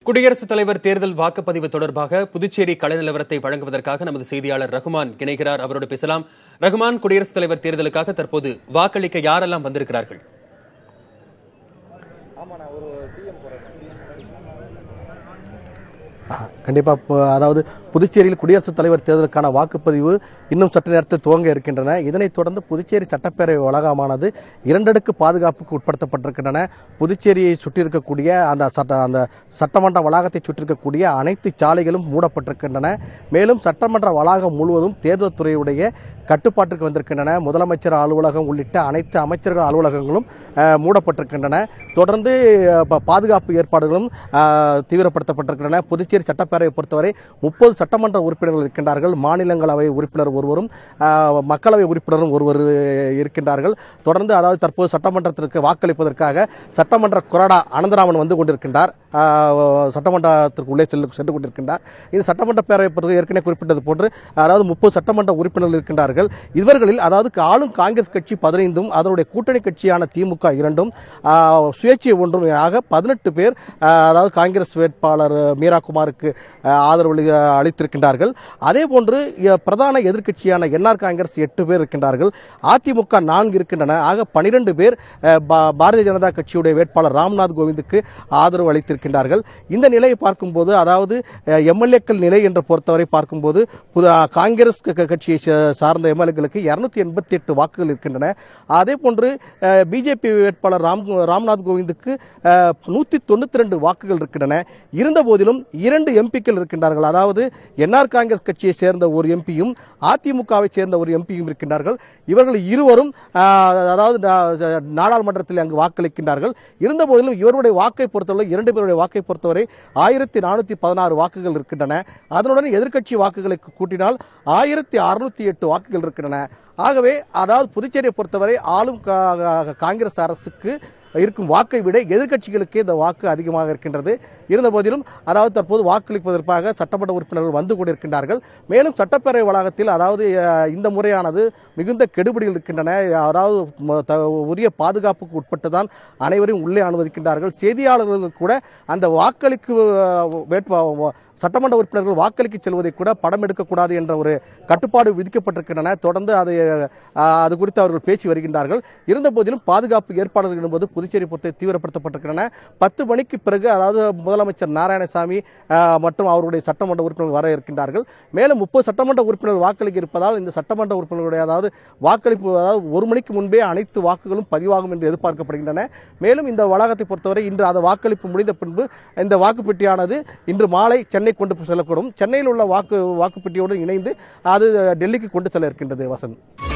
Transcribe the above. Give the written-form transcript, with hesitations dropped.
குடியரசுத் தலைவர் தேர்தல் வாக்குப்பதிவு தொடர்பாக புதுச்சேரி கள நிலவரத்தை வழங்குவதற்காக நமது செய்தியாளர் ரகுமான் இணைகிறார். அவரோடு பேசலாம். ரகுமான், குடியரசுத் தலைவர் தேர்தலுக்காக தற்போது வாக்களிக்க யாரெல்லாம் வந்திருக்கிறார்கள்? கண்டிப்பா, அதாவது புதுச்சேரியில் குடியரசுத் தலைவர் தேர்தலுக்கான வாக்குப்பதிவு இன்னும் சற்று நேரத்தில் துவங்க இருக்கின்றன. இதனைத் தொடர்ந்து புதுச்சேரி சட்டப்பேரவை வளாகமானது 2 அடுக்கு பாதுகாப்புக்கு உட்படுத்தப்பட்டிருக்கின்றன. புதுச்சேரியை சுற்றியிருக்கக்கூடிய அந்த சட்டமன்ற வளாகத்தை சுற்றியிருக்கக்கூடிய அனைத்து சாலைகளும் மூடப்பட்டிருக்கின்றன. மேலும் சட்டமன்ற வளாகம் முழுவதும் தேர்தல் துறையுடைய கட்டுப்பாட்டுக்கு வந்திருக்கின்றன. முதலமைச்சர் அலுவலகம் உள்ளிட்ட அனைத்து அமைச்சர்கள் அலுவலகங்களும் மூடப்பட்டிருக்கின்றன. தொடர்ந்து பாதுகாப்பு ஏற்பாடுகளும் தீவிரப்படுத்தப்பட்டிருக்கின்றன. புதுச்சேரி சட்டப்பேரவை பொறுத்தவரை 30 சட்டமன்ற உறுப்பினர்கள் இருக்கின்றார்கள். மாநிலங்களவை உறுப்பினர் ஒருவரும் மக்களவை உறுப்பினரும் ஒருவர் இருக்கின்றார்கள். தொடர்ந்து அதாவது தற்போது சட்டமன்றத்திற்கு வாக்களிப்பதற்காக சட்டமன்ற கொறடா அனந்தராமன் வந்து கொண்டிருக்கின்றார். சட்டமன்றத்திற்கு உள்ளே சென்று கொண்டிருக்கின்றார். இந்த சட்டமன்ற பேரவை பொறுத்தவரை ஏற்கனவே குறிப்பிட்டது போன்று அதாவது 30 சட்டமன்ற உறுப்பினர்கள் இருக்கின்றார்கள். இவர்களில் அதாவது ஆளும் காங்கிரஸ் கட்சி 15 அதனுடைய கூட்டணி கட்சியான திமுக 2 சுயேட்சை 1 ஆக 18 பேர் அதாவது காங்கிரஸ் வேட்பாளர் மீரா குமாருக்கு ஆதரவு அளித்திருக்கின்றார்கள். அதே போன்று பிரதான எதிர்க்கட்சியான என்ஆர் காங்கிரஸ் 8 பேர் இருக்கின்றார்கள். அதிமுக 4 இருக்கின்றன. ஆக 12 பேர் பாரதிய ஜனதா கட்சியுடைய வேட்பாளர் ராம்நாத் கோவிந்துக்கு ஆதரவு அளித்திருக்கின்றார்கள். இந்த நிலையை பார்க்கும்போது அதாவது எம்எல்ஏக்கள் நிலை என்று பொறுத்தவரை பார்க்கும்போது காங்கிரஸ் கட்சியை சார்ந்த எம்எல்ஏக்களுக்கு 288 வாக்குகள் இருக்கின்றன. அதே போன்று பிஜேபி வேட்பாளர் ராம்நாத் கோவிந்துக்கு 192 வாக்குகள் இருக்கின்றன. இருந்த போதிலும் 2 எம்பிக்கள் இருக்கின்றார்கள். அதாவது என்ஆர் காங்கிரஸ் கட்சியை சேர்ந்த ஒரு எம்பியும் அதிமுகவை சேர்ந்த ஒரு எம்பியும் இருக்கின்றார்கள். இவர்கள் இருவரும் அதாவது நாடாளுமன்றத்தில் அங்கு வாக்களிக்கின்றார்கள். இருந்த போதிலும் இவருடைய வாக்கை பொறுத்தவரை 2 பேருடைய வாக்கை பொறுத்தவரை 1416 வாக்குகள் இருக்கின்றன. அதனுடன் எதிர்க்கட்சி வாக்குகளை கூட்டினால் 1608 வாக்குகள் இருக்கின்றன. ஆகவே அதாவது புதுச்சேரியை பொறுத்தவரை ஆளும் காங்கிரஸ் அரசுக்கு இருக்கும் வாக்கை விட எதிர்க்கட்சிகளுக்கு இந்த வாக்கு அதிகமாக இருக்கின்றது. இருந்த போதிலும் அதாவது தற்போது வாக்களிப்பதற்காக சட்டமன்ற உறுப்பினர்கள் வந்து கொண்டிருக்கின்றார்கள். மேலும் சட்டப்பேரவை வளாகத்தில் அதாவது இந்த முறையானது மிகுந்த கெடுபிடிகள் இருக்கின்றன. அதாவது உரிய பாதுகாப்புக்கு உட்பட்டுதான் அனைவரையும் உள்ளே அனுமதிக்கின்றார்கள். செய்தியாளர்களுக்கு கூட அந்த வாக்களிக்கு சட்டமன்ற உறுப்பினர்கள் வாக்களிக்க செல்வதை கூட படம் எடுக்கக்கூடாது என்ற ஒரு கட்டுப்பாடு விதிக்கப்பட்டிருக்கின்றன. தொடர்ந்து அது குறித்து அவர்கள் பேசி வருகின்றார்கள். இருந்த போதிலும் பாதுகாப்பு ஏற்பாடுகள் என்பது புதுச்சேரி பொறுத்த தீவிரப்படுத்தப்பட்டிருக்கின்றன. 10 மணிக்கு பிறகு அதாவது முதலமைச்சர் நாராயணசாமி மற்றும் அவருடைய சட்டமன்ற உறுப்பினர்கள் வர இருக்கின்றார்கள். மேலும் 30 சட்டமன்ற உறுப்பினர்கள் வாக்களிக்க இருப்பதால் இந்த சட்டமன்ற உறுப்பினர்களுடைய அதாவது வாக்களிப்பு அதாவது 1 மணிக்கு முன்பே அனைத்து வாக்குகளும் பதிவாகும் என்று எதிர்பார்க்கப்படுகின்றன. மேலும் இந்த வளாகத்தை பொறுத்தவரை இன்று அந்த வாக்களிப்பு முடிந்த பின்பு இந்த வாக்குப்பெட்டியானது இன்று மாலை சென்னை கொண்டு செல்லக்கூடும். சென்னையில் உள்ள வாக்குப்பெட்டியோடு இணைந்து அது டெல்லிக்கு கொண்டு செல்ல இருக்கின்றது. வசந்த்.